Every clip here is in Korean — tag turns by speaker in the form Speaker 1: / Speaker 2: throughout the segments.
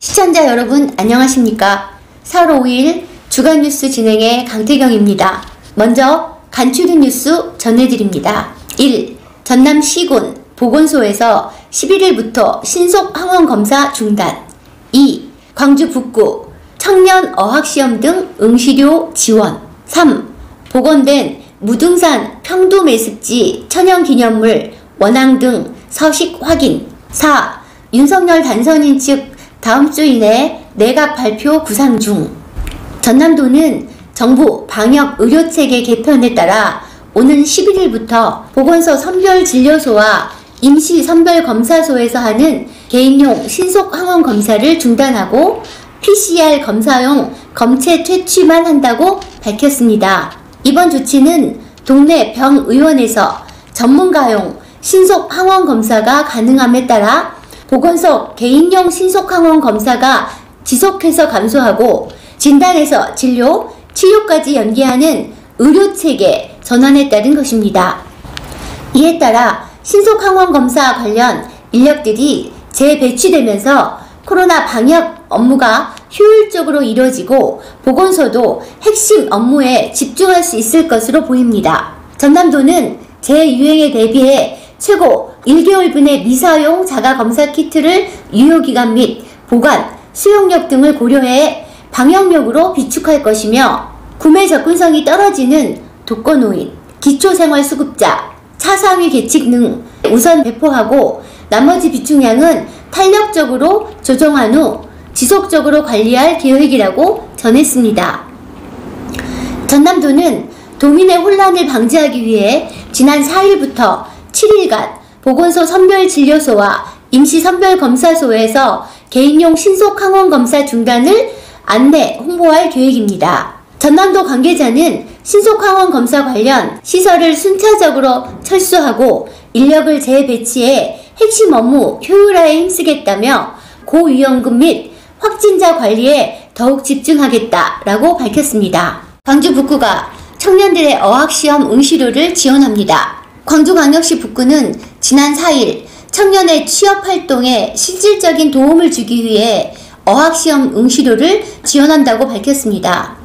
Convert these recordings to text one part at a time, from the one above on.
Speaker 1: 시청자 여러분 안녕하십니까? 4월 5일 주간 뉴스 진행의 강태경입니다. 먼저 간추린 뉴스 전해드립니다. 1. 전남 시군 보건소에서 11일부터 신속 항원 검사 중단. 2. 광주 북구 청년 어학시험 등 응시료 지원. 3. 복원된 무등산 평두매습지 천연기념물 원앙 등 서식 확인. 4. 윤석열 당선인 측 다음 주 이내 내각 발표 구상 중. 전남도는 정부 방역 의료체계 개편에 따라 오는 11일부터 보건소 선별진료소와 임시 선별검사소에서 하는 개인용 신속 항원 검사를 중단하고 PCR 검사용 검체 퇴치만 한다고 밝혔습니다. 이번 조치는 동네 병의원에서 전문가용 신속 항원 검사가 가능함에 따라 보건소 개인용 신속 항원 검사가 지속해서 감소하고 진단에서 진료, 치료까지 연계하는 의료체계 전환에 따른 것입니다. 이에 따라 신속 항원 검사 관련 인력들이 재배치되면서 코로나 방역 업무가 효율적으로 이루어지고 보건소도 핵심 업무에 집중할 수 있을 것으로 보입니다. 전남도는 재유행에 대비해 최고 1개월분의 미사용 자가검사 키트를 유효기간 및 보관, 수용력 등을 고려해 방역력으로 비축할 것이며 구매 접근성이 떨어지는 독거노인, 기초생활수급자, 차상위 계층 등 우선 배포하고 나머지 비축량은 탄력적으로 조정한 후 지속적으로 관리할 계획이라고 전했습니다. 전남도는 도민의 혼란을 방지하기 위해 지난 4일부터 7일간 보건소 선별진료소와 임시선별검사소에서 개인용 신속항원검사 중단을 안내, 홍보할 계획입니다. 전남도 관계자는 신속항원검사 관련 시설을 순차적으로 철수하고 인력을 재배치해 핵심 업무 효율화에 힘쓰겠다며 고위험군 및 확진자 관리에 더욱 집중하겠다라고 밝혔습니다. 광주 북구가 청년들의 어학시험 응시료를 지원합니다. 광주광역시 북구는 지난 4일 청년의 취업활동에 실질적인 도움을 주기 위해 어학시험 응시료를 지원한다고 밝혔습니다.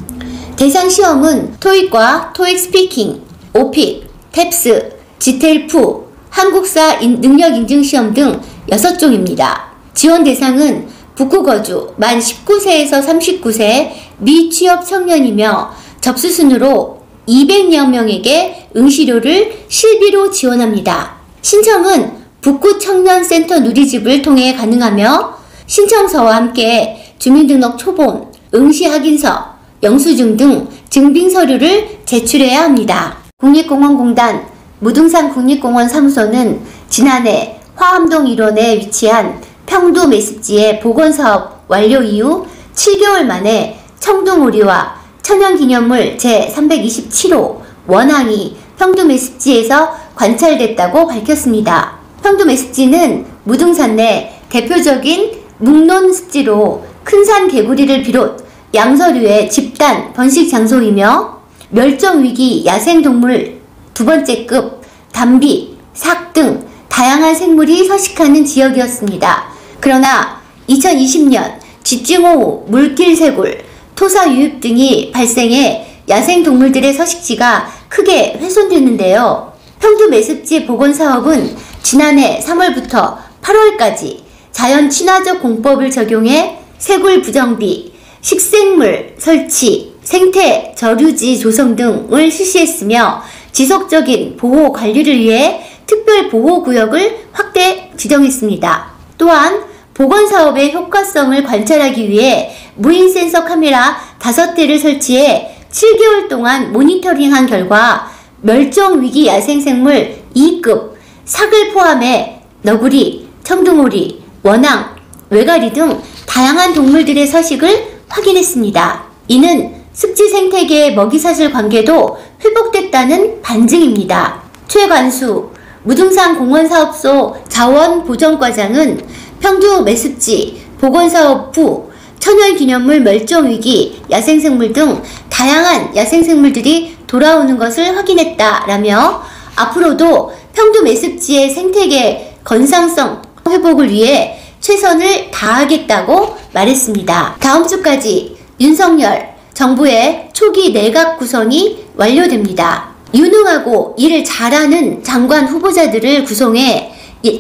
Speaker 1: 대상 시험은 토익과 토익 스피킹, 오픽, 탭스, 지텔프, 한국사 능력인증시험 등 6종입니다. 지원 대상은 북구 거주 만 19세에서 39세 미취업 청년이며 접수 순으로 200여 명에게 응시료를 실비로 지원합니다. 신청은 북구 청년센터 누리집을 통해 가능하며 신청서와 함께 주민등록 초본, 응시 확인서, 영수증 등 증빙 서류를 제출해야 합니다. 국립공원공단 무등산 국립공원 사무소는 지난해 화암동 1원에 위치한 평두매습지의 복원사업 완료 이후 7개월 만에 청둥오리와 천연기념물 제327호 원앙이 평두매습지에서 관찰됐다고 밝혔습니다. 평두매습지는 무등산 내 대표적인 묵론습지로 큰산 개구리를 비롯 양서류의 집단 번식 장소이며 멸종위기 야생동물 2번째급 담비, 삭 등 다양한 생물이 서식하는 지역이었습니다. 그러나 2020년 집중호우, 물길쇄골, 토사유입 등이 발생해 야생동물들의 서식지가 크게 훼손됐는데요. 평두매습지 복원사업은 지난해 3월부터 8월까지 자연 친화적 공법을 적용해 쇄골 부정비, 식생물 설치, 생태 저류지 조성 등을 실시했으며 지속적인 보호 관리를 위해 특별 보호구역을 확대 지정했습니다. 또한 복원사업의 효과성을 관찰하기 위해 무인 센서 카메라 5대를 설치해 7개월 동안 모니터링한 결과 멸종위기 야생생물 2급 삭을 포함해 너구리, 청둥오리, 원앙, 외가리 등 다양한 동물들의 서식을 확인했습니다. 이는 습지 생태계의 먹이사슬 관계도 회복됐다는 반증입니다. 최관수 무등산 공원사업소 자원보전과장은 평두매습지 복원사업 후 천연기념물 멸종위기 야생생물 등 다양한 야생생물들이 돌아오는 것을 확인했다라며 앞으로도 평두매습지의 생태계 건상성 회복을 위해 최선을 다하겠다고 말했습니다. 다음 주까지 윤석열 정부의 초기 내각 구성이 완료됩니다. 유능하고 일을 잘하는 장관 후보자들을 구성해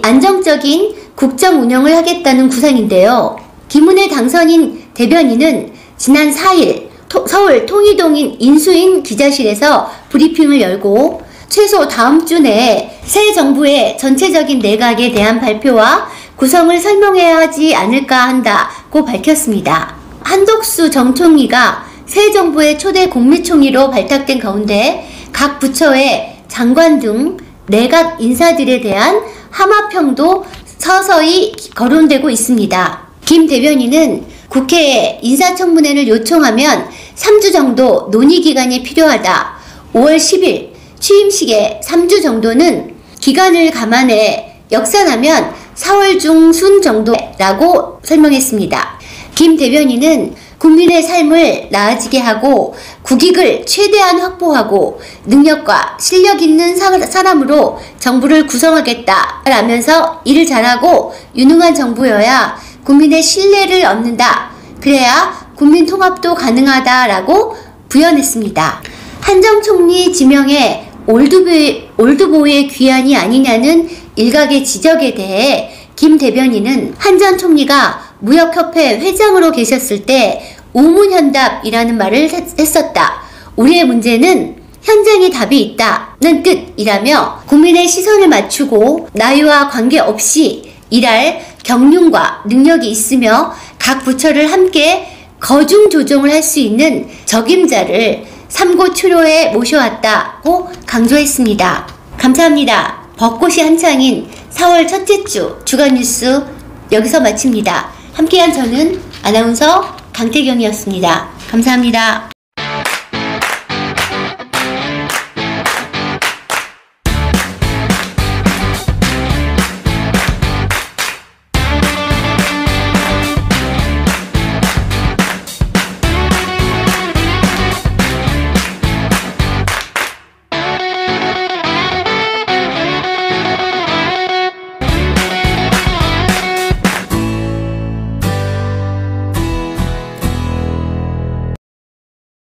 Speaker 1: 안정적인 국정 운영을 하겠다는 구상인데요. 김은혜 당선인 대변인은 지난 4일 서울 통이동인 인수인 기자실에서 브리핑을 열고 최소 다음 주 내에 새 정부의 전체적인 내각에 대한 발표와 구성을 설명해야 하지 않을까 한다고 밝혔습니다. 한덕수 전 총리가 새 정부의 초대 국무총리로 발탁된 가운데 각 부처의 장관 등 내각 인사들에 대한 하마평도 서서히 거론되고 있습니다. 김 대변인은 국회에 인사청문회를 요청하면 3주 정도 논의 기간이 필요하다. 5월 10일 취임식에 3주 정도는 기간을 감안해 역산하면 4월 중순 정도라고 설명했습니다. 김 대변인은 국민의 삶을 나아지게 하고 국익을 최대한 확보하고 능력과 실력 있는 사람으로 정부를 구성하겠다 라면서 일을 잘하고 유능한 정부여야 국민의 신뢰를 얻는다. 그래야 국민 통합도 가능하다라고 부연했습니다. 한 전 총리 지명에 올드보이의 귀환이 아니냐는 일각의 지적에 대해 김 대변인은 한 전 총리가 무역협회 회장으로 계셨을 때 우문현답이라는 말을 했었다. 우리의 문제는 현장에 답이 있다는 뜻이라며 국민의 시선을 맞추고 나이와 관계없이 일할 경륜과 능력이 있으며 각 부처를 함께 거중 조정을 할 수 있는 적임자를 삼고초려에 모셔왔다고 강조했습니다. 감사합니다. 벚꽃이 한창인 4월 첫째 주 주간 뉴스 여기서 마칩니다. 함께한 저는 아나운서 강태경이었습니다. 감사합니다.